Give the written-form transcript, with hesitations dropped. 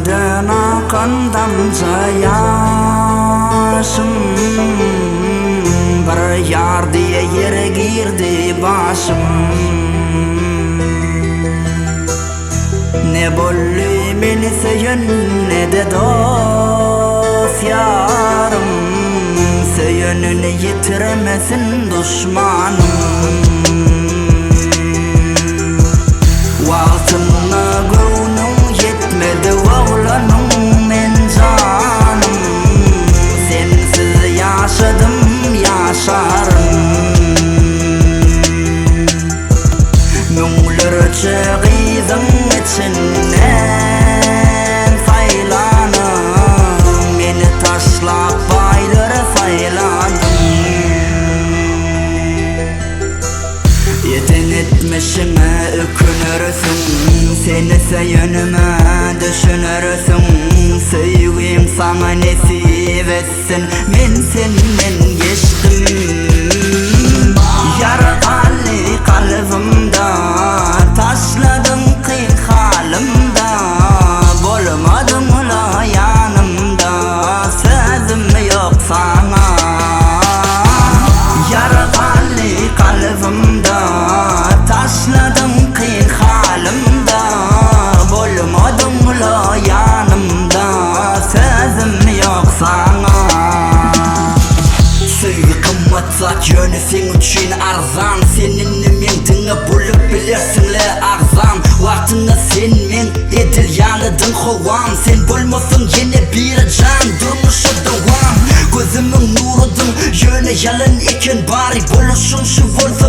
Gözümden akan damca yaşım bir yar diye yere girdi başım. Ne bolli beni söyün ne de dost yarım, söyününü yitiremesin düşmanım. Vaktımla gönlüm yetmedi oğlanım men canım, sensiz yaşadım yaşarım. Müngler çığızın içinden faylanım, beni taşlap baylara faylandım. Yeten etmişime ökünürsün, seni söyünüme düşünürsün. Sevgim sana nesip etsin, men senden geçtim. Yara kalli kalbimda, taşladım kıyık halimda, bulmadım ula yanımda, sözüm yok sana. Yara kalli kalbimda, taşladım kıyık halimda, bulmadım ula yanımda, sözüm yok sana. Kımmat yönü sen üçün arzan, seninle men dini bulup bilirsinle arzan. Vaktında sen men edil yanıdın hovam, sen bulmasın yine bir can durmuşu devam. Gözümün nurudun yönü yalın iken bari buluşun şu bolsa